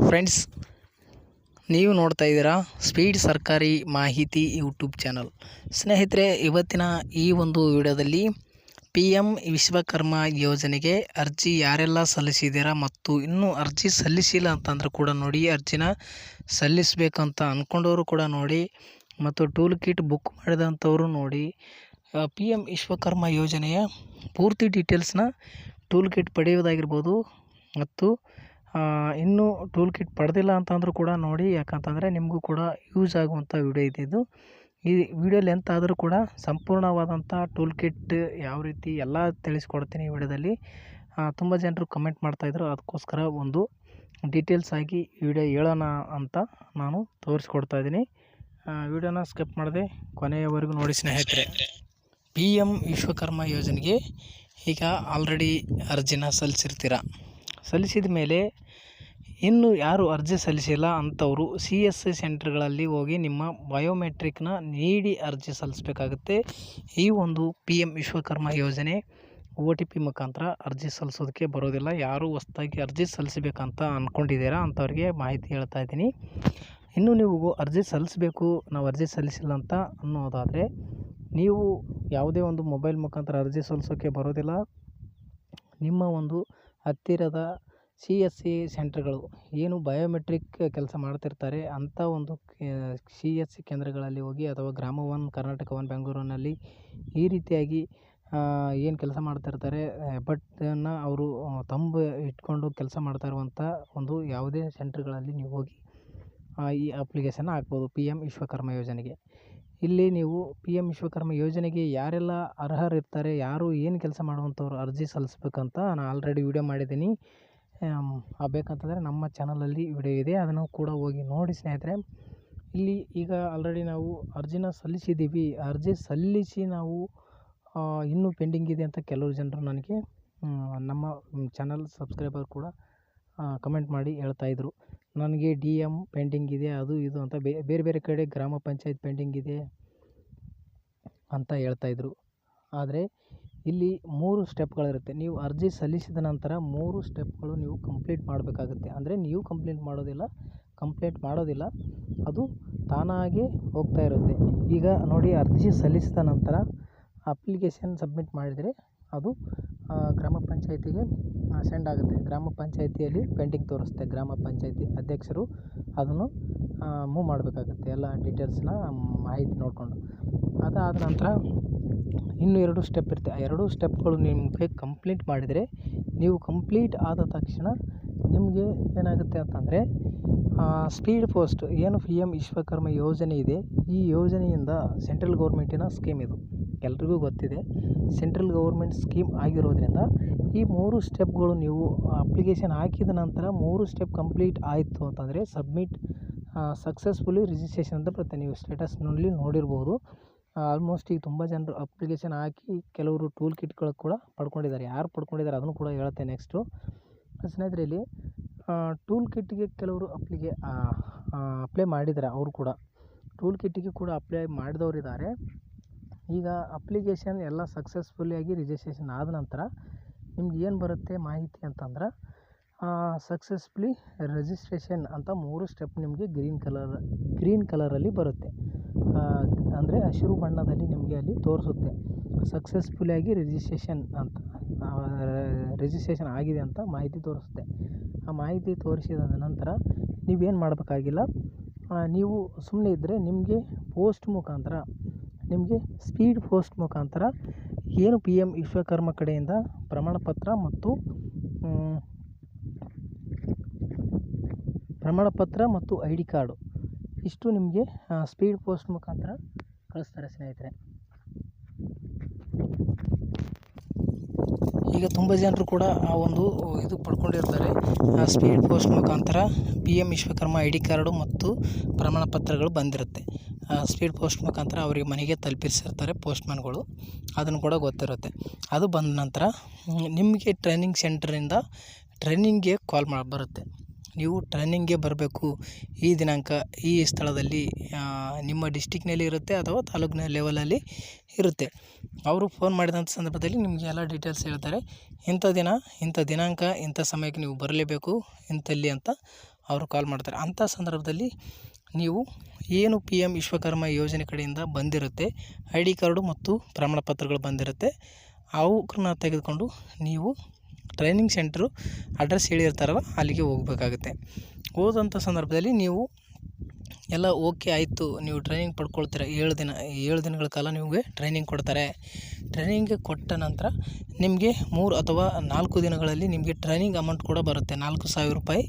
Friends, ನೀವು ನೋಡ್ತಾ ಇದ್ದೀರಾ ಸ್ಪೀಡ್ ಸರ್ಕಾರಿ ಮಾಹಿತಿ ಯೂಟ್ಯೂಬ್ ಚಾನಲ್. ಸ್ನೇಹಿತರೆ, ಇವತ್ತಿನ ಈ ಒಂದು ವಿಡಿಯೋದಲ್ಲಿ PM ವಿಶ್ವಕರ್ಮ ಯೋಜನೆಗೆ ಅರ್ಜಿ ಯಾರೆಲ್ಲ ಸಲ್ಲಿಸಿದ್ದೀರಾ ಮತ್ತು ಇನ್ನೂ ಅರ್ಜಿ ಸಲ್ಲಿಸಿಲ್ಲ ಅಂತಂದ್ರೆ ಕೂಡ ನೋಡಿ, ಅರ್ಜಿನ ಸಲ್ಲಿಸಬೇಕಂತ ಅಂದ್ಕೊಂಡವರು ಕೂಡ ನೋಡಿ, ಮತ್ತು ಟೂಲ್ ಕಿಟ್ ಬುಕ್ ಮಾಡಿದಂಥವರು ನೋಡಿ, PM ವಿಶ್ವಕರ್ಮ ಯೋಜನೆಯ ಪೂರ್ತಿ ಡೀಟೇಲ್ಸ್ನ ಟೂಲ್ ಕಿಟ್ ಪಡೆಯುವುದಾಗಿರ್ಬೋದು. ಮತ್ತು ಇನ್ನೂ ಟೂಲ್ ಕಿಟ್ ಪಡೆದಿಲ್ಲ ಅಂತಂದ್ರೂ ಕೂಡ ನೋಡಿ, ಯಾಕಂತಂದರೆ ನಿಮಗೂ ಕೂಡ ಯೂಸ್ ಆಗುವಂಥ ವಿಡಿಯೋ ಇದ್ದಿದ್ದು. ಈ ವಿಡಿಯೋ ಲೆಂತ್ ಆದರೂ ಕೂಡ ಸಂಪೂರ್ಣವಾದಂಥ ಟೂಲ್ ಕಿಟ್ ಯಾವ ರೀತಿ ಎಲ್ಲ ತಿಳಿಸ್ಕೊಡ್ತೀನಿ ಈ ವಿಡಿಯೋದಲ್ಲಿ. ತುಂಬ ಜನರು ಕಮೆಂಟ್ ಮಾಡ್ತಾಯಿದ್ರು, ಅದಕ್ಕೋಸ್ಕರ ಒಂದು ಡೀಟೇಲ್ಸ್ ಆಗಿ ವಿಡಿಯೋ ಹೇಳೋಣ ಅಂತ ನಾನು ತೋರಿಸ್ಕೊಡ್ತಾ ಇದ್ದೀನಿ. ವಿಡಿಯೋನ ಸ್ಕಿಪ್ ಮಾಡದೆ ಕೊನೆಯವರೆಗೂ ನೋಡಿ ಸ್ನೇಹಿತರೆ. PM ವಿಶ್ವಕರ್ಮ ಯೋಜನೆಗೆ ಈಗ ಆಲ್ರೆಡಿ ಅರ್ಜಿನ ಸಲ್ಲಿಸಿದ ಮೇಲೆ ಇನ್ನು ಯಾರು ಅರ್ಜಿ ಸಲ್ಲಿಸಿಲ್ಲ ಅಂಥವರು CSC ಸೆಂಟರ್ಗಳಲ್ಲಿ ಹೋಗಿ ನಿಮ್ಮ ಬಯೋಮೆಟ್ರಿಕ್ನ ನೀಡಿ ಅರ್ಜಿ ಸಲ್ಲಿಸಬೇಕಾಗುತ್ತೆ. ಈ ಒಂದು PM ವಿಶ್ವಕರ್ಮ ಯೋಜನೆ OTP ಮುಖಾಂತರ ಅರ್ಜಿ ಸಲ್ಲಿಸೋದಕ್ಕೆ ಬರೋದಿಲ್ಲ. ಯಾರು ಹೊಸದಾಗಿ ಅರ್ಜಿ ಸಲ್ಲಿಸಬೇಕಂತ ಅಂದ್ಕೊಂಡಿದ್ದೀರಾ ಅಂಥವ್ರಿಗೆ ಮಾಹಿತಿ ಹೇಳ್ತಾ ಇದ್ದೀನಿ. ಇನ್ನು ನೀವು ಅರ್ಜಿ ಸಲ್ಲಿಸಬೇಕು, ನಾವು ಅರ್ಜಿ ಸಲ್ಲಿಸಿಲ್ಲ ಅಂತ ಅನ್ನೋದಾದರೆ, ನೀವು ಯಾವುದೇ ಒಂದು ಮೊಬೈಲ್ ಮುಖಾಂತರ ಅರ್ಜಿ ಸಲ್ಲಿಸೋಕ್ಕೆ ಬರೋದಿಲ್ಲ. ನಿಮ್ಮ ಒಂದು ಹತ್ತಿರದ CSC ಸೆಂಟರ್ಗಳು ಏನು ಬಯೋಮೆಟ್ರಿಕ್ ಕೆಲಸ ಮಾಡ್ತಿರ್ತಾರೆ ಅಂಥ ಒಂದು CSC ಕೇಂದ್ರಗಳಲ್ಲಿ ಹೋಗಿ, ಅಥವಾ ಗ್ರಾಮ ಒನ್, ಕರ್ನಾಟಕ ಒನ್, ಬೆಂಗಳೂರಿನಲ್ಲಿ ಈ ರೀತಿಯಾಗಿ ಏನು ಕೆಲಸ ಮಾಡ್ತಿರ್ತಾರೆ, ಬಟ್ಟನ್ನು ಅವರು ತಂಬು ಇಟ್ಕೊಂಡು ಕೆಲಸ ಮಾಡ್ತಾ ಇರುವಂಥ ಒಂದು ಯಾವುದೇ ಸೆಂಟರ್ಗಳಲ್ಲಿ ನೀವು ಹೋಗಿ ಈ ಅಪ್ಲಿಕೇಶನ್ ಹಾಕ್ಬೋದು PM ವಿಶ್ವಕರ್ಮ ಯೋಜನೆಗೆ. ಇಲ್ಲಿ ನೀವು PM ವಿಶ್ವಕರ್ಮ ಯೋಜನೆಗೆ ಯಾರೆಲ್ಲ ಅರ್ಹರಿರ್ತಾರೆ, ಯಾರು ಏನು ಕೆಲಸ ಮಾಡುವಂಥವ್ರು ಅರ್ಜಿ ಸಲ್ಲಿಸ್ಬೇಕಂತ ನಾನು ಆಲ್ರೆಡಿ ವಿಡಿಯೋ ಮಾಡಿದ್ದೀನಿ. ಬೇಕಂತಂದರೆ ನಮ್ಮ ಚಾನಲಲ್ಲಿ ವಿಡಿಯೋ ಇದೆ, ಅದನ್ನು ಕೂಡ ಹೋಗಿ ನೋಡಿ ಸ್ನೇಹಿತರೆ. ಇಲ್ಲಿ ಈಗ ಆಲ್ರೆಡಿ ನಾವು ಅರ್ಜಿನ ಸಲ್ಲಿಸಿದ್ದೀವಿ, ಅರ್ಜಿ ಸಲ್ಲಿಸಿ ನಾವು ಇನ್ನೂ ಪೆಂಡಿಂಗ್ ಇದೆ ಅಂತ ಕೆಲವು ಜನರು ನನಗೆ ನಮ್ಮ ಚಾನಲ್ ಸಬ್ಸ್ಕ್ರೈಬರ್ ಕೂಡ ಕಮೆಂಟ್ ಮಾಡಿ ಹೇಳ್ತಾಯಿದ್ರು. ನನಗೆ DM ಪೆಂಡಿಂಗ್ ಇದೆ, ಅದು ಇದು ಅಂತ ಬೇರೆ ಬೇರೆ ಕಡೆ ಗ್ರಾಮ ಪಂಚಾಯತ್ ಪೆಂಡಿಂಗ್ ಇದೆ ಅಂತ ಹೇಳ್ತಾಯಿದ್ರು. ಆದರೆ ಇಲ್ಲಿ 3 ಸ್ಟೆಪ್ಗಳಿರುತ್ತೆ. ನೀವು ಅರ್ಜಿ ಸಲ್ಲಿಸಿದ ನಂತರ 3 ಸ್ಟೆಪ್ಗಳು ನೀವು ಕಂಪ್ಲೀಟ್ ಮಾಡಬೇಕಾಗುತ್ತೆ. ಅಂದರೆ ನೀವು ಕಂಪ್ಲೀಟ್ ಮಾಡೋದಿಲ್ಲ, ಅದು ತಾನಾಗೆ ಹೋಗ್ತಾ ಇರುತ್ತೆ. ಈಗ ನೋಡಿ, ಅರ್ಜಿ ಸಲ್ಲಿಸಿದ ನಂತರ ಅಪ್ಲಿಕೇಶನ್ ಸಬ್ಮಿಟ್ ಮಾಡಿದರೆ ಅದು ಗ್ರಾಮ ಪಂಚಾಯತಿಗೆ ಸೆಂಡ್ ಆಗುತ್ತೆ. ಗ್ರಾಮ ಪಂಚಾಯತಿಯಲ್ಲಿ ಪೆಂಡಿಂಗ್ ತೋರಿಸುತ್ತೆ. ಗ್ರಾಮ ಪಂಚಾಯತಿ ಅಧ್ಯಕ್ಷರು ಅದನ್ನು ಮೂವ್ ಮಾಡಬೇಕಾಗುತ್ತೆ, ಎಲ್ಲ ಡೀಟೇಲ್ಸ್ನ ಮಾಹಿತಿ ನೋಡಿಕೊಂಡು. ಅದಾದ ನಂತರ ಇನ್ನೂ 2 ಸ್ಟೆಪ್ ಇರುತ್ತೆ. ಆ 2 ಸ್ಟೆಪ್ಗಳು ನಿಮಗೆ ಕಂಪ್ಲೀಟ್ ಮಾಡಿದರೆ, ನೀವು ಕಂಪ್ಲೀಟ್ ಆದ ತಕ್ಷಣ ನಿಮಗೆ ಏನಾಗುತ್ತೆ ಅಂತಂದರೆ, ಸ್ಪೀಡ್ ಪೋಸ್ಟ್ ಏನು PM ವಿಶ್ವಕರ್ಮ ಯೋಜನೆ ಇದೆ, ಈ ಯೋಜನೆಯಿಂದ ಸೆಂಟ್ರಲ್ ಗೌರ್ಮೆಂಟಿನ ಸ್ಕೀಮ್ ಇದು, ಎಲ್ರಿಗೂ ಗೊತ್ತಿದೆ. ಸೆಂಟ್ರಲ್ ಗೌರ್ಮೆಂಟ್ ಸ್ಕೀಮ್ ಆಗಿರೋದ್ರಿಂದ ಈ 3 ಸ್ಟೆಪ್ಗಳು ನೀವು ಅಪ್ಲಿಕೇಶನ್ ಹಾಕಿದ ನಂತರ 3 ಸ್ಟೆಪ್ ಕಂಪ್ಲೀಟ್ ಆಯಿತು ಅಂತಂದರೆ ಸಕ್ಸಸ್ಫುಲಿ ರಿಜಿಸ್ಟ್ರೇಷನ್ ಅಂತ ಬರುತ್ತೆ. ನೀವು ಸ್ಟೇಟಸ್ನಲ್ಲಿ ನೋಡಿರ್ಬೋದು. ಆಲ್ಮೋಸ್ಟ್ ಈಗ ತುಂಬ ಜನರು ಅಪ್ಲಿಕೇಶನ್ ಹಾಕಿ ಕೆಲವರು ಟೂಲ್ ಕಿಟ್ಗಳು ಕೂಡ ಪಡ್ಕೊಂಡಿದ್ದಾರೆ. ಯಾರು ಪಡ್ಕೊಂಡಿದ್ದಾರೆ ಅದನ್ನು ಕೂಡ ಹೇಳ್ತೇನೆ ನೆಕ್ಸ್ಟು. ಸ್ನೇಹಿತರೆ, ಇಲ್ಲಿ ಟೂಲ್ ಕಿಟ್ಗೆ ಕೆಲವರು ಅಪ್ಲೈ ಮಾಡಿದ್ದಾರೆ. ಅವರು ಕೂಡ ಟೂಲ್ ಕಿಟ್ಗೆ ಕೂಡ ಅಪ್ಲೈ ಮಾಡಿದವರಿದ್ದಾರೆ. ಈಗ ಅಪ್ಲಿಕೇಶನ್ ಎಲ್ಲ ಸಕ್ಸಸ್ಫುಲ್ಲಿಯಾಗಿ ರಿಜಿಸ್ಟ್ರೇಷನ್ ಆದ ನಂತರ ನಿಮ್ಗೆ ಏನು ಬರುತ್ತೆ ಮಾಹಿತಿ ಅಂತಂದ್ರೆ, ಸಕ್ಸಸ್ಫುಲಿ ರಿಜಿಸ್ಟ್ರೇಷನ್ ಅಂತ 3 ಸ್ಟೆಪ್ ನಿಮಗೆ ಗ್ರೀನ್ ಕಲರಲ್ಲಿ ಬರುತ್ತೆ. ಅಂದರೆ ಹಸಿರು ಬಣ್ಣದಲ್ಲಿ ನಿಮಗೆ ಅಲ್ಲಿ ತೋರಿಸುತ್ತೆ ಸಕ್ಸಸ್ಫುಲ್ಲಿಯಾಗಿ ರಿಜಿಸ್ಟ್ರೇಷನ್ ಆಗಿದೆ ಅಂತ ಮಾಹಿತಿ ತೋರಿಸುತ್ತೆ. ಆ ಮಾಹಿತಿ ತೋರಿಸಿದ ನಂತರ ನೀವೇನು ಮಾಡಬೇಕಾಗಿಲ್ಲ. ನೀವು ಸುಮ್ಮನೆ ಇದ್ದರೆ ನಿಮಗೆ ಸ್ಪೀಡ್ ಪೋಸ್ಟ್ ಮುಖಾಂತರ ಏನು PM ವಿಶ್ವಕರ್ಮ ಕಡೆಯಿಂದ ಪ್ರಮಾಣಪತ್ರ ಮತ್ತು ID ಕಾರ್ಡು ಇಷ್ಟು ನಿಮಗೆ ಸ್ಪೀಡ್ ಪೋಸ್ಟ್ ಮುಖಾಂತರ ಕಳಿಸ್ತಾರೆ ಸ್ನೇಹಿತರೆ. ಈಗ ತುಂಬ ಜನರು ಕೂಡ ಆ ಒಂದು ಇದು ಪಡ್ಕೊಂಡಿರ್ತಾರೆ. ಸ್ಪೀಡ್ ಪೋಸ್ಟ್ ಮುಖಾಂತರ PM ವಿಶ್ವಕರ್ಮ ID ಕಾರ್ಡು ಮತ್ತು ಪ್ರಮಾಣಪತ್ರಗಳು ಬಂದಿರುತ್ತೆ. ಸ್ಪೀಡ್ ಪೋಸ್ಟ್ ಮುಖಾಂತರ ಅವರಿಗೆ ಮನೆಗೆ ತಲುಪಿಸಿರ್ತಾರೆ ಪೋಸ್ಟ್ಮ್ಯಾನ್ಗಳು, ಅದನ್ನು ಕೂಡ ಗೊತ್ತಿರುತ್ತೆ. ಅದು ಬಂದ ನಂತರ ನಿಮಗೆ ಟ್ರೈನಿಂಗ್ ಸೆಂಟರಿಂದ ಟ್ರೈನಿಂಗ್ಗೆ ಕಾಲ್ ಬರುತ್ತೆ. ನೀವು ಟ್ರೈನಿಂಗ್ಗೆ ಬರಬೇಕು, ಈ ದಿನಾಂಕ ಈ ಸ್ಥಳದಲ್ಲಿ ನಿಮ್ಮ ಡಿಸ್ಟಿಕ್ನಲ್ಲಿ ಇರುತ್ತೆ ಅಥವಾ ತಾಲೂಕಿನ ಲೆವೆಲಲ್ಲಿ ಇರುತ್ತೆ. ಅವರು ಫೋನ್ ಮಾಡಿದಂಥ ಸಂದರ್ಭದಲ್ಲಿ ನಿಮಗೆ ಎಲ್ಲ ಡೀಟೇಲ್ಸ್ ಹೇಳ್ತಾರೆ. ಇಂಥ ದಿನ, ಇಂಥ ದಿನಾಂಕ, ಇಂಥ ಸಮಯಕ್ಕೆ ನೀವು ಬರಲೇಬೇಕು ಇಂಥಲ್ಲಿ ಅಂತ ಅವರು ಕಾಲ್ ಮಾಡ್ತಾರೆ. ಅಂಥ ಸಂದರ್ಭದಲ್ಲಿ ನೀವು ಏನು PM ವಿಶ್ವಕರ್ಮ ಯೋಜನೆ ಕಡೆಯಿಂದ ಬಂದಿರುತ್ತೆ, ID ಕಾರ್ಡು ಮತ್ತು ಪ್ರಮಾಣ ಪತ್ರಗಳು ಬಂದಿರುತ್ತೆ, ಅವನ್ನ ತೆಗೆದುಕೊಂಡು ನೀವು ಟ್ರೈನಿಂಗ್ ಸೆಂಟ್ರು ಅಡ್ರೆಸ್ ಹೇಳಿರ್ತಾರಲ್ಲ ಅಲ್ಲಿಗೆ ಹೋಗಬೇಕಾಗುತ್ತೆ. ಹೋದಂಥ ಸಂದರ್ಭದಲ್ಲಿ ನೀವು ಎಲ್ಲ ಓಕೆ ಆಯಿತು, ನೀವು ಟ್ರೈನಿಂಗ್ ಪಡ್ಕೊಳ್ತೀರ. 7 ದಿನಗಳ ಕಾಲ ನಿಮಗೆ ಟ್ರೈನಿಂಗ್ ಕೊಡ್ತಾರೆ. ಟ್ರೈನಿಂಗ್ ಕೊಟ್ಟ ನಂತರ ನಿಮಗೆ 3 ಅಥವಾ 4 ದಿನಗಳಲ್ಲಿ ನಿಮಗೆ ಟ್ರೈನಿಂಗ್ ಅಮೌಂಟ್ ಕೂಡ ಬರುತ್ತೆ. 4,000 ರೂಪಾಯಿ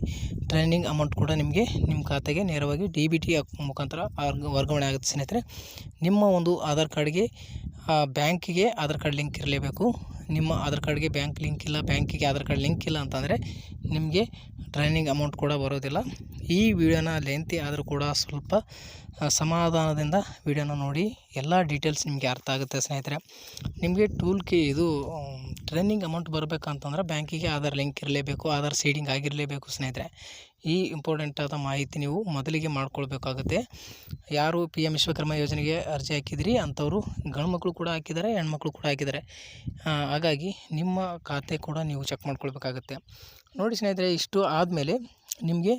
ಟ್ರೈನಿಂಗ್ ಅಮೌಂಟ್ ಕೂಡ ನಿಮಗೆ ನಿಮ್ಮ ಖಾತೆಗೆ ನೇರವಾಗಿ DBT ಮುಖಾಂತರ ವರ್ಗಾವಣೆ ಆಗುತ್ತೆ ಸ್ನೇಹಿತರೆ. ನಿಮ್ಮ ಒಂದು ಆಧಾರ್ ಕಾರ್ಡ್ಗೆ ಬ್ಯಾಂಕಿಗೆ ಆಧಾರ್ ಕಾರ್ಡ್ ಲಿಂಕ್ ಇರಲೇಬೇಕು. ನಿಮ್ಮ ಆಧಾರ್ ಕಾರ್ಡ್ಗೆ ಬ್ಯಾಂಕ್ ಲಿಂಕ್ ಇಲ್ಲ, ಬ್ಯಾಂಕಿಗೆ ಆಧಾರ್ ಕಾರ್ಡ್ ಲಿಂಕ್ ಇಲ್ಲ ಅಂತಂದರೆ ನಿಮಗೆ ಟ್ರೈನಿಂಗ್ ಅಮೌಂಟ್ ಕೂಡ ಬರೋದಿಲ್ಲ. ಈ ವಿಡಿಯೋನ ಲೆಂತಿ ಆದರೂ ಕೂಡ ಸ್ವಲ್ಪ ಸಮಾಧಾನದಿಂದ ವಿಡಿಯೋನ ನೋಡಿ, ಎಲ್ಲ ಡೀಟೇಲ್ಸ್ ನಿಮಗೆ ಅರ್ಥ ಆಗುತ್ತೆ ಸ್ನೇಹಿತರೆ. ನಿಮಗೆ ಇದು ಟ್ರೈನಿಂಗ್ ಅಮೌಂಟ್ ಬರಬೇಕಂತಂದ್ರೆ ಬ್ಯಾಂಕಿಗೆ ಆಧಾರ್ ಲಿಂಕ್ ಇರಲೇಬೇಕು, ಆಧಾರ್ ಸೀಡಿಂಗ್ ಆಗಿರಲೇಬೇಕು ಸ್ನೇಹಿತರೆ. ಈ ಇಂಪಾರ್ಟೆಂಟ್ ಆದ ಮಾಹಿತಿ ನೀವು ಮೊದಲಿಗೆ ಮಾಡ್ಕೊಳ್ಬೇಕಾಗುತ್ತೆ. ಯಾರು PM ವಿಶ್ವಕರ್ಮ ಯೋಜನೆಗೆ ಅರ್ಜಿ ಹಾಕಿದ್ರಿ ಅಂಥವರು ಗಂಡು ಮಕ್ಕಳು ಕೂಡ ಹಾಕಿದ್ದಾರೆ, ಹೆಣ್ಮಕ್ಳು ಕೂಡ ಹಾಕಿದ್ದಾರೆ. ಹಾಗಾಗಿ ನಿಮ್ಮ ಖಾತೆ ಕೂಡ ನೀವು ಚೆಕ್ ಮಾಡ್ಕೊಳ್ಬೇಕಾಗುತ್ತೆ. ನೋಡಿ ಸ್ನೇಹಿತರೆ, ಇಷ್ಟು ಆದಮೇಲೆ ನಿಮಗೆ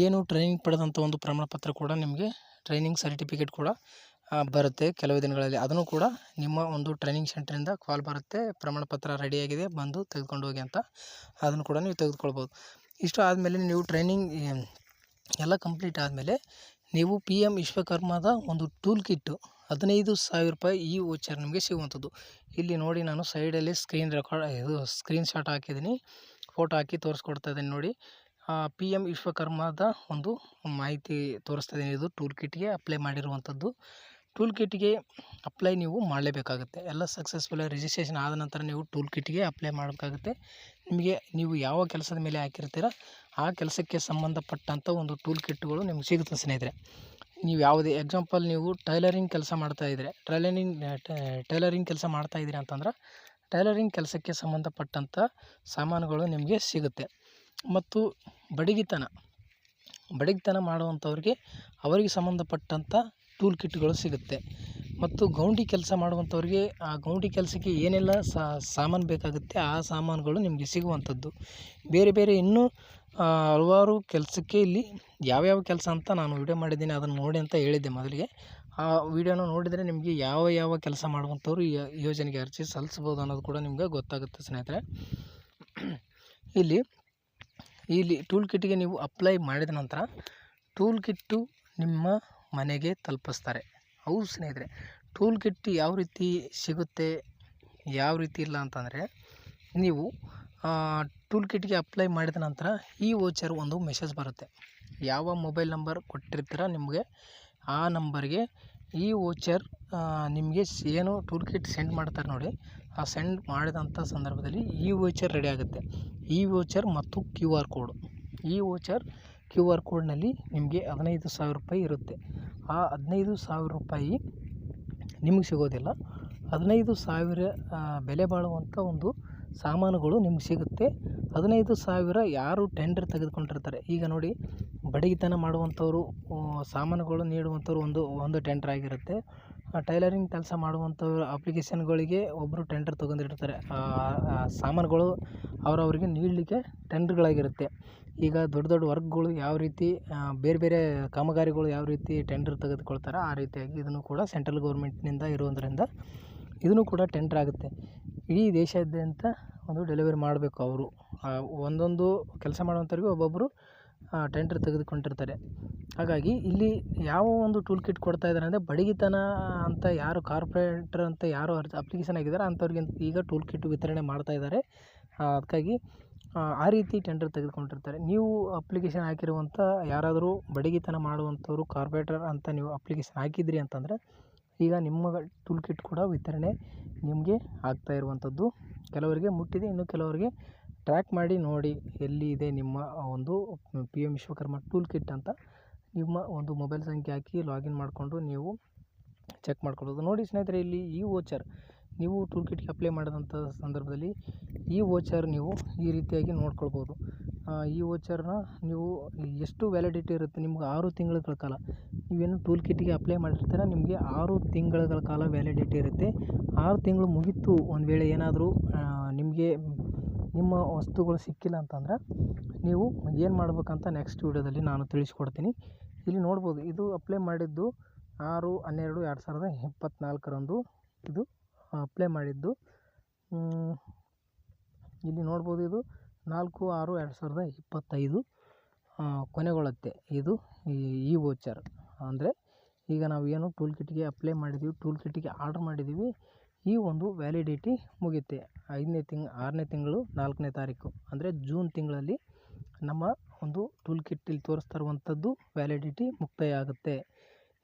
ಏನು ಟ್ರೈನಿಂಗ್ ಪಡೆದಂಥ ಒಂದು ಪ್ರಮಾಣ ಪತ್ರ ಕೂಡ ನಿಮಗೆ ಟ್ರೈನಿಂಗ್ ಸರ್ಟಿಫಿಕೇಟ್ ಕೂಡ ಬರುತ್ತೆ ಕೆಲವು ದಿನಗಳಲ್ಲಿ. ಅದನ್ನು ಕೂಡ ನಿಮ್ಮ ಒಂದು ಟ್ರೈನಿಂಗ್ ಸೆಂಟ್ರಿಂದ ಕಾಲ್ ಬರುತ್ತೆ, ಪ್ರಮಾಣ ಪತ್ರ ರೆಡಿಯಾಗಿದೆ ಬಂದು ತೆಗೆದುಕೊಂಡು ಹೋಗಿ ಅಂತ. ಅದನ್ನು ಕೂಡ ನೀವು ತೆಗೆದುಕೊಳ್ಬೋದು. ಇಷ್ಟು ಆದಮೇಲೆ ನೀವು ಟ್ರೈನಿಂಗ್ ಎಲ್ಲ ಕಂಪ್ಲೀಟ್ ಆದಮೇಲೆ ನೀವು PM ವಿಶ್ವಕರ್ಮದ ಒಂದು ಟೂಲ್ ಕಿಟ್ಟು 15,000 ರೂಪಾಯಿ ಈ ವೋಚರ್ ನಿಮಗೆ ಸಿಗುವಂಥದ್ದು. ಇಲ್ಲಿ ನೋಡಿ, ನಾನು ಸೈಡಲ್ಲಿ ಸ್ಕ್ರೀನ್ ಶಾಟ್ ಹಾಕಿದ್ದೀನಿ, ಫೋಟೋ ಹಾಕಿ ತೋರಿಸ್ಕೊಡ್ತಾ ಇದ್ದೀನಿ ನೋಡಿ. PM ವಿಶ್ವಕರ್ಮದ ಒಂದು ಮಾಹಿತಿ ತೋರಿಸ್ತಾ ಇದ್ದೀನಿ. ಇದು ಟೂಲ್ ಕಿಟ್ಗೆ ಅಪ್ಲೈ ಮಾಡಿರುವಂಥದ್ದು. ಟೂಲ್ ಕಿಟ್ಗೆ ಅಪ್ಲೈ ನೀವು ಮಾಡಲೇಬೇಕಾಗುತ್ತೆ. ಎಲ್ಲ ಸಕ್ಸಸ್ಫುಲ್ ರಿಜಿಸ್ಟ್ರೇಷನ್ ಆದ ನಂತರ ನೀವು ಟೂಲ್ ಕಿಟ್ಗೆ ಅಪ್ಲೈ ಮಾಡಬೇಕಾಗುತ್ತೆ. ನೀವು ಯಾವ ಕೆಲಸದ ಮೇಲೆ ಹಾಕಿರ್ತೀರ ಆ ಕೆಲಸಕ್ಕೆ ಸಂಬಂಧಪಟ್ಟಂಥ ಒಂದು ಟೂಲ್ ಕಿಟ್ಗಳು ನಿಮ್ಗೆ ಸಿಗುತ್ತೆ ಸ್ನೇಹಿತರೆ. ನೀವು ಯಾವುದೇ ಎಕ್ಸಾಂಪಲ್ ನೀವು ಟೈಲರಿಂಗ್ ಕೆಲಸ ಮಾಡ್ತಾಯಿದ್ರೆ, ಟೈಲರಿಂಗ್ ಕೆಲಸ ಮಾಡ್ತಾಯಿದ್ದೀರಿ ಅಂತಂದ್ರೆ ಟೈಲರಿಂಗ್ ಕೆಲಸಕ್ಕೆ ಸಂಬಂಧಪಟ್ಟಂಥ ಸಾಮಾನುಗಳು ನಿಮಗೆ ಸಿಗುತ್ತೆ. ಮತ್ತು ಬಡಗಿತನ ಮಾಡುವಂಥವ್ರಿಗೆ ಅವರಿಗೆ ಸಂಬಂಧಪಟ್ಟಂಥ ಟೂಲ್ ಕಿಟ್ಗಳು ಸಿಗುತ್ತೆ. ಮತ್ತು ಗೌಂಡಿ ಕೆಲಸ ಮಾಡುವಂಥವ್ರಿಗೆ ಆ ಗೌಂಡಿ ಕೆಲಸಕ್ಕೆ ಏನೆಲ್ಲ ಸಾಮಾನು ಬೇಕಾಗುತ್ತೆ ಆ ಸಾಮಾನುಗಳು ನಿಮಗೆ ಸಿಗುವಂಥದ್ದು. ಬೇರೆ ಇನ್ನೂ ಹಲವಾರು ಕೆಲಸಕ್ಕೆ ಇಲ್ಲಿ ಯಾವ್ಯಾವ ಕೆಲಸ ಅಂತ ನಾನು ವಿಡಿಯೋ ಮಾಡಿದ್ದೀನಿ, ಅದನ್ನು ನೋಡಿ ಅಂತ ಹೇಳಿದ್ದೆ ಮೊದಲಿಗೆ. ಆ ವಿಡಿಯೋನ ನೋಡಿದರೆ ನಿಮಗೆ ಯಾವ ಕೆಲಸ ಮಾಡುವಂಥವ್ರು ಈ ಯೋಜನೆಗೆ ಅರ್ಜಿ ಸಲ್ಲಿಸ್ಬೋದು ಅನ್ನೋದು ಕೂಡ ನಿಮಗೆ ಗೊತ್ತಾಗುತ್ತೆ ಸ್ನೇಹಿತರೆ. ಇಲ್ಲಿ ಟೂಲ್ ಕಿಟ್ಗೆ ನೀವು ಅಪ್ಲೈ ಮಾಡಿದ ನಂತರ ಟೂಲ್ ಕಿಟ್ಟು ನಿಮ್ಮ ಮನೆಗೆ ತಲುಪಿಸ್ತಾರೆ. ಹೌದು ಸ್ನೇಹಿತರೆ, ಟೂಲ್ ಕಿಟ್ ಯಾವ ರೀತಿ ಸಿಗುತ್ತೆ ಯಾವ ರೀತಿ ಇಲ್ಲ ಅಂತಂದರೆ, ನೀವು ಟೂಲ್ ಕಿಟ್ಗೆ ಅಪ್ಲೈ ಮಾಡಿದ ನಂತರ ಈ ವೋಚರ್ ಒಂದು ಮೆಸೇಜ್ ಬರುತ್ತೆ. ಯಾವ ಮೊಬೈಲ್ ನಂಬರ್ ಕೊಟ್ಟಿರ್ತೀರ ನಿಮಗೆ ಆ ನಂಬರ್ಗೆ ಈ ವೋಚರ್ ನಿಮಗೆ ಏನು ಟೂಲ್ ಕಿಟ್ ಸೆಂಡ್ ಮಾಡ್ತಾರೆ ನೋಡಿ, ಆ ಸೆಂಡ್ ಮಾಡಿದಂಥ ಸಂದರ್ಭದಲ್ಲಿ ಈ ವೋಚರ್ ರೆಡಿ ಆಗುತ್ತೆ. ಈ ವೋಚರ್ ಮತ್ತು QR ಕೋಡ್, ಈ ವೋಚರ್ QR ಕೋಡ್ನಲ್ಲಿ ನಿಮಗೆ 15,000 ರೂಪಾಯಿ ಇರುತ್ತೆ. ಆ 15,000 ರೂಪಾಯಿ ನಿಮಗೆ ಸಿಗೋದಿಲ್ಲ. 15,000 ಬೆಲೆ ಬಾಳುವಂಥ ಒಂದು ಸಾಮಾನುಗಳು ನಿಮ್ಗೆ ಸಿಗುತ್ತೆ. 15,000 ಯಾರು ಟೆಂಡರ್ ತೆಗೆದುಕೊಂಡಿರ್ತಾರೆ, ಈಗ ನೋಡಿ ಬಡಗಿತನ ಮಾಡುವಂಥವ್ರು ಸಾಮಾನುಗಳು ನೀಡುವಂಥವ್ರು ಒಂದು ಟೆಂಡರ್ ಆಗಿರುತ್ತೆ. ಟೈಲರಿಂಗ್ ಕೆಲಸ ಮಾಡುವಂಥವ್ರು ಅಪ್ಲಿಕೇಶನ್ಗಳಿಗೆ ಒಬ್ಬರು ಟೆಂಡರ್ ತೊಗೊಂಡಿರ್ತಾರೆ. ಸಾಮಾನುಗಳು ಅವರವರಿಗೆ ನೀಡಲಿಕ್ಕೆ ಟೆಂಡರ್ಗಳಾಗಿರುತ್ತೆ. ಈಗ ದೊಡ್ಡ ವರ್ಕ್ಗಳು ಯಾವ ರೀತಿ ಬೇರೆ ಕಾಮಗಾರಿಗಳು ಯಾವ ರೀತಿ ಟೆಂಡರ್ ತೆಗೆದುಕೊಳ್ತಾರೆ ಆ ರೀತಿಯಾಗಿ ಇದನ್ನು ಕೂಡ ಸೆಂಟ್ರಲ್ ಗೌರ್ಮೆಂಟ್ನಿಂದ ಇರೋದರಿಂದ ಇದನ್ನು ಕೂಡ ಟೆಂಡರ್ ಆಗುತ್ತೆ. ಇಡೀ ದೇಶಾದ್ಯಂತ ಒಂದು ಡೆಲಿವರಿ ಮಾಡಬೇಕು ಅವರು. ಒಂದೊಂದು ಕೆಲಸ ಮಾಡುವಂಥವ್ರಿಗೆ ಒಬ್ಬೊಬ್ಬರು ಟೆಂಡರ್ ತೆಗೆದುಕೊಂಡಿರ್ತಾರೆ. ಹಾಗಾಗಿ ಇಲ್ಲಿ ಯಾವ ಒಂದು ಟೂಲ್ ಕಿಟ್ ಕೊಡ್ತಾ ಇದ್ದಾರೆ ಅಂದರೆ, ಬಡಗಿತನ ಅಂತ ಯಾರು ಕಾರ್ಪೊರೇಟರ್ ಅಂತ ಯಾರು ಅಪ್ಲಿಕೇಶನ್ ಆಗಿದ್ದಾರೆ ಅಂಥವ್ರಿಗೆ ಈಗ ಟೂಲ್ ಕಿಟ್ ವಿತರಣೆ ಮಾಡ್ತಾ ಇದ್ದಾರೆ. ಅದಕ್ಕಾಗಿ ಆ ರೀತಿ ಟೆಂಡರ್ ತೆಗೆದುಕೊಂಡಿರ್ತಾರೆ. ನೀವು ಅಪ್ಲಿಕೇಶನ್ ಹಾಕಿರುವಂಥ ಯಾರಾದರೂ ಬಡಗಿತನ ಮಾಡುವಂಥವ್ರು ಕಾರ್ಪೊರೇಟರ್ ಅಂತ ನೀವು ಅಪ್ಲಿಕೇಶನ್ ಹಾಕಿದ್ರಿ ಅಂತಂದರೆ ಈಗ ನಿಮ್ಮ ಟೂಲ್ ಕಿಟ್ ಕೂಡ ವಿತರಣೆ ನಿಮಗೆ ಆಗ್ತಾ ಇರುವಂಥದ್ದು. ಕೆಲವರಿಗೆ ಮುಟ್ಟಿದೆ, ಇನ್ನು ಕೆಲವರಿಗೆ ಟ್ರ್ಯಾಕ್ ಮಾಡಿ ನೋಡಿ ಎಲ್ಲಿ ಇದೆ ನಿಮ್ಮ ಒಂದು PM ವಿಶ್ವಕರ್ಮ ಟೂಲ್ ಕಿಟ್ ಅಂತ. ನಿಮ್ಮ ಒಂದು ಮೊಬೈಲ್ ಸಂಖ್ಯೆ ಹಾಕಿ ಲಾಗಿನ್ ಮಾಡಿಕೊಂಡು ನೀವು ಚೆಕ್ ಮಾಡ್ಕೊಳ್ಬೋದು. ನೋಡಿ ಸ್ನೇಹಿತರೆ, ಇಲ್ಲಿ ಈ ವೋಚರ್ ನೀವು ಟೂಲ್ ಕಿಟ್ಗೆ ಅಪ್ಲೈ ಮಾಡಿದಂಥ ಸಂದರ್ಭದಲ್ಲಿ ಈ ವೋಚರ್ ನೀವು ಈ ರೀತಿಯಾಗಿ ನೋಡ್ಕೊಳ್ಬೋದು. ಈ ವೋಚರ್ನ ನೀವು ಎಷ್ಟು ವ್ಯಾಲಿಡಿಟಿ ಇರುತ್ತೆ ನಿಮ್ಗೆ 6 ತಿಂಗಳ ಕಾಲ. ನೀವೇನು ಟೂಲ್ ಕಿಟ್ಗೆ ಅಪ್ಲೈ ಮಾಡಿರ್ತೀರ ನಿಮಗೆ 6 ತಿಂಗಳ ಕಾಲ ವ್ಯಾಲಿಡಿಟಿ ಇರುತ್ತೆ. 6 ತಿಂಗಳು ಮುಗೀತು ಒಂದು ವೇಳೆ ಏನಾದರೂ ನಿಮಗೆ ನಿಮ್ಮ ವಸ್ತುಗಳು ಸಿಕ್ಕಿಲ್ಲ ಅಂತಂದ್ರೆ ನೀವು ಏನು ಮಾಡ್ಬೇಕಂತ ನೆಕ್ಸ್ಟ್ ವೀಡಿಯೋದಲ್ಲಿ ನಾನು ತಿಳಿಸ್ಕೊಡ್ತೀನಿ. ಇಲ್ಲಿ ನೋಡ್ಬೋದು, ಇದು ಅಪ್ಲೈ ಮಾಡಿದ್ದು 6/12/2024 ಇದು ಅಪ್ಲೈ ಮಾಡಿದ್ದು. ಇಲ್ಲಿ ನೋಡ್ಬೋದು, ಇದು 4/6/2025 ಕೊನೆಗೊಳ್ಳುತ್ತೆ ಇದು ಈ ವೋಚರ್. ಅಂದರೆ ಈಗ ನಾವು ಏನು ಟೂಲ್ ಕಿಟ್ಗೆ ಅಪ್ಲೈ ಮಾಡಿದ್ದೀವಿ, ಟೂಲ್ ಕಿಟ್ಗೆ ಆರ್ಡ್ರ್ ಮಾಡಿದ್ದೀವಿ, ಈ ಒಂದು ವ್ಯಾಲಿಡಿಟಿ ಮುಗಿಯುತ್ತೆ 6ನೇ ತಿಂಗಳು 4ನೇ ತಾರೀಕು, ಅಂದರೆ ಜೂನ್ ತಿಂಗಳಲ್ಲಿ ನಮ್ಮ ಒಂದು ಟೂಲ್ ಕಿಟ್ ಇಲ್ಲಿ ತೋರಿಸ್ತಾ ಇರುವಂಥದ್ದು ವ್ಯಾಲಿಡಿಟಿ ಮುಕ್ತಾಯ ಆಗುತ್ತೆ.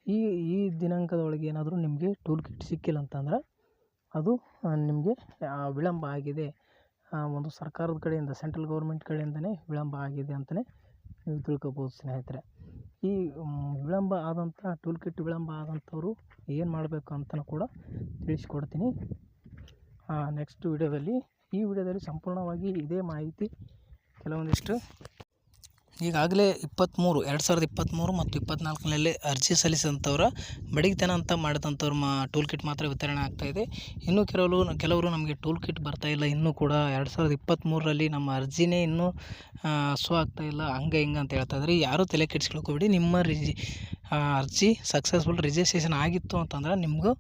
ಈ ದಿನಾಂಕದೊಳಗೆ ಏನಾದರೂ ನಿಮಗೆ ಟೂಲ್ ಕಿಟ್ ಸಿಕ್ಕಿಲ್ಲ ಅಂತಂದ್ರೆ ಅದು ನಿಮಗೆ ವಿಳಂಬ ಆಗಿದೆ, ಒಂದು ಸರ್ಕಾರದ ಕಡೆಯಿಂದ, ಸೆಂಟ್ರಲ್ ಗೌರ್ಮೆಂಟ್ ಕಡೆಯಿಂದನೇ ವಿಳಂಬ ಆಗಿದೆ ಅಂತಲೇ ನೀವು ತಿಳ್ಕೊಬೋದು ಸ್ನೇಹಿತರೆ. ಈ ವಿಳಂಬ ಆದಂಥ ಟೂಲ್ ಕಿಟ್ ವಿಳಂಬ ಆದಂಥವ್ರು ಏನು ಮಾಡಬೇಕು ಅಂತಲೂ ಕೂಡ ತಿಳಿಸ್ಕೊಡ್ತೀನಿ ನೆಕ್ಸ್ಟ್ ವಿಡಿಯೋದಲ್ಲಿ. ಈ ವಿಡಿಯೋದಲ್ಲಿ ಸಂಪೂರ್ಣವಾಗಿ ಇದೇ ಮಾಹಿತಿ, ಕೆಲವೊಂದಿಷ್ಟು ಈಗಾಗಲೇ 2023 ಮತ್ತು 2024ನಲ್ಲಿ ಅರ್ಜಿ ಸಲ್ಲಿಸಿದಂಥವ್ರ ಬಡಿಗೆತನ ಅಂತ ಮಾಡಿದಂಥವ್ರು ಟೂಲ್ ಕಿಟ್ ಮಾತ್ರ ವಿತರಣೆ ಆಗ್ತಾಯಿದೆ. ಇನ್ನೂ ಕೆಲವರು ನಮಗೆ ಟೂಲ್ ಕಿಟ್ ಬರ್ತಾಯಿಲ್ಲ, ಇನ್ನೂ ಕೂಡ 2023ರಲ್ಲಿ ನಮ್ಮ ಅರ್ಜಿನೇ ಇನ್ನೂ ಶೋ ಆಗ್ತಾಯಿಲ್ಲ, ಹಂಗೆ ಹಿಂಗೆ ಅಂತ ಹೇಳ್ತಾಯಿದ್ರಿ. ಯಾರೂ ತಲೆ ಕೆಡಿಸ್ಕೊಳ್ಕೋಬೇಡಿ. ನಿಮ್ಮ ಅರ್ಜಿ ಸಕ್ಸಸ್ಫುಲ್ ರಿಜಿಸ್ಟ್ರೇಷನ್ ಆಗಿತ್ತು ಅಂತಂದ್ರೆ ನಿಮಗೂ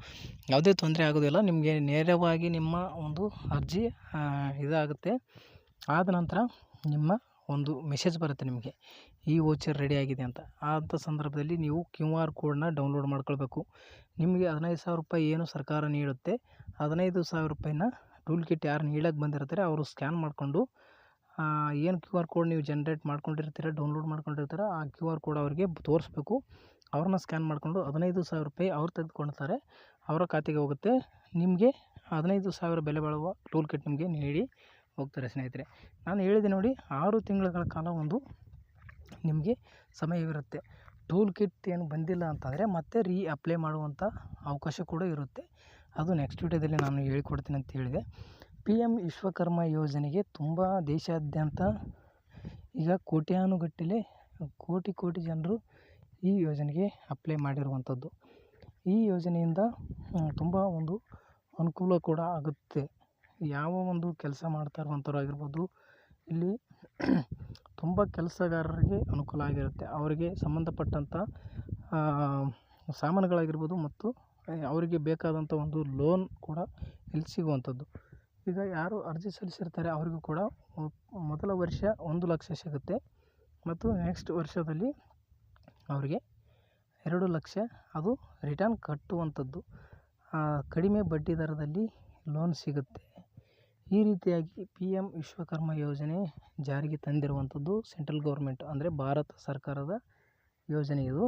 ಯಾವುದೇ ತೊಂದರೆ ಆಗೋದಿಲ್ಲ. ನಿಮಗೆ ನೇರವಾಗಿ ನಿಮ್ಮ ಒಂದು ಅರ್ಜಿ ಇದಾಗುತ್ತೆ. ಆದ ನಂತರ ನಿಮ್ಮ ಒಂದು ಮೆಸೇಜ್ ಬರುತ್ತೆ ನಿಮಗೆ, ಈ ವೋಚರ್ ರೆಡಿ ಆಗಿದೆ ಅಂತ. ಅಂಥ ಸಂದರ್ಭದಲ್ಲಿ ನೀವು QR ಕೋಡ್ನ ಡೌನ್ಲೋಡ್ ಮಾಡ್ಕೊಳ್ಬೇಕು. ನಿಮಗೆ 15,000 ರೂಪಾಯಿ ಏನು ಸರ್ಕಾರ ನೀಡುತ್ತೆ, 15,000 ರೂಪಾಯಿನ ಟೂಲ್ ಕಿಟ್ ಯಾರು ನೀಡಕ್ಕೆ ಬಂದಿರ್ತಾರೆ ಅವರು ಸ್ಕ್ಯಾನ್ ಮಾಡಿಕೊಂಡು ಏನು QR ಕೋಡ್ ನೀವು ಜನ್ರೇಟ್ ಮಾಡ್ಕೊಂಡಿರ್ತೀರ, ಡೌನ್ಲೋಡ್ ಮಾಡ್ಕೊಂಡಿರ್ತೀರ, ಆ QR ಕೋಡ್ ಅವರಿಗೆ ತೋರಿಸ್ಬೇಕು. ಅವ್ರನ್ನ ಸ್ಕ್ಯಾನ್ ಮಾಡಿಕೊಂಡು 15,000 ರೂಪಾಯಿ ಅವ್ರು ತೆಗೆದುಕೊಳ್ತಾರೆ, ಅವರ ಖಾತೆಗೆ ಹೋಗುತ್ತೆ. ನಿಮಗೆ 15,000 ಬೆಲೆ ಬಾಳುವ ಟೂಲ್ ಕಿಟ್ ನಿಮಗೆ ನೀಡಿ ಹೋಗ್ತಾರೆ ಸ್ನೇಹಿತರೆ. ನಾನು ಹೇಳಿದೆ ನೋಡಿ, 6 ತಿಂಗಳ ಕಾಲ ಒಂದು ನಿಮಗೆ ಸಮಯವಿರುತ್ತೆ. ಟೂಲ್ ಕಿಟ್ ಏನು ಬಂದಿಲ್ಲ ಅಂತಂದರೆ ಮತ್ತೆ ಅಪ್ಲೈ ಮಾಡುವಂಥ ಅವಕಾಶ ಕೂಡ ಇರುತ್ತೆ. ಅದು ನೆಕ್ಸ್ಟ್ ವಿಡಿಯೋದಲ್ಲಿ ನಾನು ಹೇಳಿಕೊಡ್ತೀನಿ ಅಂತ ಹೇಳಿದೆ. PM ವಿಶ್ವಕರ್ಮ ಯೋಜನೆಗೆ ತುಂಬ ದೇಶಾದ್ಯಂತ ಈಗ ಕೋಟ್ಯಾನುಗಟ್ಟಲೆ ಕೋಟಿ ಜನರು ಈ ಯೋಜನೆಗೆ ಅಪ್ಲೈ ಮಾಡಿರುವಂಥದ್ದು. ಈ ಯೋಜನೆಯಿಂದ ತುಂಬ ಒಂದು ಅನುಕೂಲ ಕೂಡ ಆಗುತ್ತೆ. ಯಾವ ಒಂದು ಕೆಲಸ ಮಾಡ್ತಾ ಇರುವಂಥವ್ರು ಆಗಿರ್ಬೋದು, ಇಲ್ಲಿ ತುಂಬ ಕೆಲಸಗಾರರಿಗೆ ಅನುಕೂಲ ಆಗಿರುತ್ತೆ. ಅವರಿಗೆ ಸಂಬಂಧಪಟ್ಟಂಥ ಸಾಮಾನುಗಳಾಗಿರ್ಬೋದು ಮತ್ತು ಅವರಿಗೆ ಬೇಕಾದಂಥ ಒಂದು ಲೋನ್ ಕೂಡ ಇಲ್ಲಿ ಸಿಗುವಂಥದ್ದು. ಈಗ ಯಾರು ಅರ್ಜಿ ಸಲ್ಲಿಸಿರ್ತಾರೆ ಅವರಿಗೂ ಕೂಡ ಮೊದಲ ವರ್ಷ 1 ಲಕ್ಷ ಸಿಗುತ್ತೆ, ಮತ್ತು ನೆಕ್ಸ್ಟ್ ವರ್ಷದಲ್ಲಿ ಅವರಿಗೆ 2 ಲಕ್ಷ ಅದು ರಿಟರ್ನ್ ಕಟ್ಟುವಂಥದ್ದು. ಕಡಿಮೆ ಬಡ್ಡಿ ದರದಲ್ಲಿ ಲೋನ್ ಸಿಗುತ್ತೆ. ಈ ರೀತಿಯಾಗಿ PM ವಿಶ್ವಕರ್ಮ ಯೋಜನೆ ಜಾರಿಗೆ ತಂದಿರುವಂಥದ್ದು ಸೆಂಟ್ರಲ್ ಗೌರ್ಮೆಂಟ್, ಅಂದರೆ ಭಾರತ ಸರ್ಕಾರದ ಯೋಜನೆ ಇದು.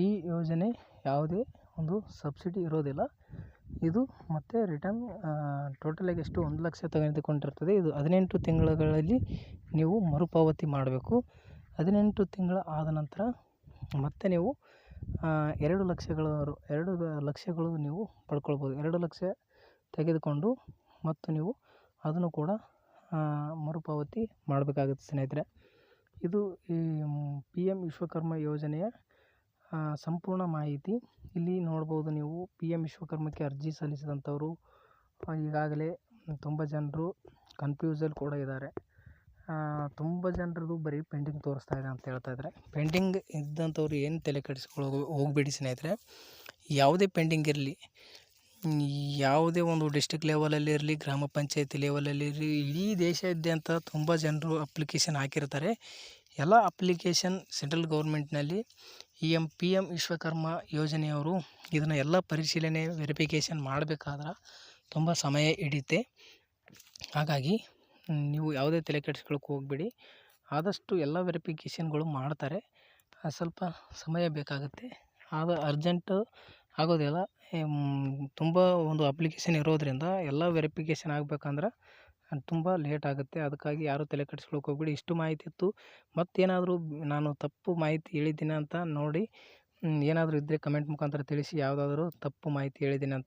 ಈ ಯೋಜನೆ ಯಾವುದೇ ಒಂದು ಸಬ್ಸಿಡಿ ಇರೋದಿಲ್ಲ ಇದು. ಮತ್ತು ರಿಟರ್ನ್ ಟೋಟಲಾಗಿ ಎಷ್ಟು 1 ಲಕ್ಷ ತೆಗೆದುಕೊಂಡಿರ್ತದೆ. ಇದು 18 ತಿಂಗಳುಗಳಲ್ಲಿ ನೀವು ಮರುಪಾವತಿ ಮಾಡಬೇಕು. 18 ತಿಂಗಳ ಆದ ನಂತರ ಮತ್ತೆ ನೀವು 2 ಲಕ್ಷಗಳು ನೀವು ಪಡ್ಕೊಳ್ಬೋದು. 2 ಲಕ್ಷ ತೆಗೆದುಕೊಂಡು ಮತ್ತು ನೀವು ಅದನ್ನು ಕೂಡ ಮರುಪಾವತಿ ಮಾಡಬೇಕಾಗುತ್ತೆ ಸ್ನೇಹಿತರೆ. ಇದು ಈ PM ವಿಶ್ವಕರ್ಮ ಯೋಜನೆಯ ಸಂಪೂರ್ಣ ಮಾಹಿತಿ. ಇಲ್ಲಿ ನೋಡ್ಬೋದು ನೀವು, PM ವಿಶ್ವಕರ್ಮಕ್ಕೆ ಅರ್ಜಿ ಸಲ್ಲಿಸಿದಂಥವರು ಈಗಾಗಲೇ ತುಂಬ ಜನರು ಕನ್ಫ್ಯೂಸಲ್ಲಿ ಕೂಡ ಇದ್ದಾರೆ. ತುಂಬ ಜನರದು ಬರೀ ಪೆಂಡಿಂಗ್ ತೋರಿಸ್ತಾ ಇದೆ ಅಂತ ಹೇಳ್ತಾ ಇದ್ದಾರೆ. ಪೆಂಡಿಂಗ್ ಇದ್ದಂಥವ್ರು ಏನು ತಲೆ ಹೋಗಬೇಡಿ ಸ್ನೇಹಿತರೆ. ಯಾವುದೇ ಪೆಂಡಿಂಗ್ ಇರಲಿ, ಯಾವುದೇ ಒಂದು ಡಿಸ್ಟ್ರಿಕ್ಟ್ ಲೆವೆಲಲ್ಲಿ ಇರಲಿ, ಗ್ರಾಮ ಪಂಚಾಯತಿ ಲೆವೆಲಲ್ಲಿ ಇರಲಿ, ಇಡೀ ದೇಶಾದ್ಯಂತ ತುಂಬ ಜನರು ಅಪ್ಲಿಕೇಶನ್ ಹಾಕಿರ್ತಾರೆ. ಎಲ್ಲ ಅಪ್ಲಿಕೇಶನ್ ಸೆಂಟ್ರಲ್ ಗೌರ್ಮೆಂಟ್ನಲ್ಲಿ PM ವಿಶ್ವಕರ್ಮ ಯೋಜನೆಯವರು ಇದನ್ನು ಎಲ್ಲ ಪರಿಶೀಲನೆ ವೆರಿಫಿಕೇಷನ್ ಮಾಡಬೇಕಾದ್ರೆ ತುಂಬ ಸಮಯ ಹಿಡಿಯುತ್ತೆ. ಹಾಗಾಗಿ ನೀವು ಯಾವುದೇ ತಲೆ ಕೆಡಿಸ್ಕೊಳ್ಳೋಕೆ ಹೋಗಬೇಡಿ. ಆದಷ್ಟು ಎಲ್ಲ ವೆರಿಫಿಕೇಷನ್ಗಳು ಮಾಡ್ತಾರೆ, ಸ್ವಲ್ಪ ಸಮಯ ಬೇಕಾಗುತ್ತೆ. ಆಗ ಅರ್ಜೆಂಟು ಆಗೋದಿಲ್ಲ. ತುಂಬ ಒಂದು ಅಪ್ಲಿಕೇಶನ್ ಇರೋದರಿಂದ ಎಲ್ಲ ವೆರಿಫಿಕೇಷನ್ ಆಗಬೇಕಂದ್ರೆ ತುಂಬ ಲೇಟ್ ಆಗುತ್ತೆ. ಅದಕ್ಕಾಗಿ ಯಾರೂ ತಲೆ ಕೆಡಿಸ್ಕೊಳ್ಳೋಕೆ ಹೋಗಬೇಡಿ. ಇಷ್ಟು ಮಾಹಿತಿ ಇತ್ತು. ಮತ್ತೇನಾದರೂ ನಾನು ತಪ್ಪು ಮಾಹಿತಿ ಹೇಳಿದ್ದೀನಿ ಅಂತ ನೋಡಿ, ಏನಾದರೂ ಇದ್ದರೆ ಕಮೆಂಟ್ ಮುಖಾಂತರ ತಿಳಿಸಿ, ಯಾವುದಾದ್ರೂ ತಪ್ಪು ಮಾಹಿತಿ ಹೇಳಿದ್ದೀನಿ ಅಂತ.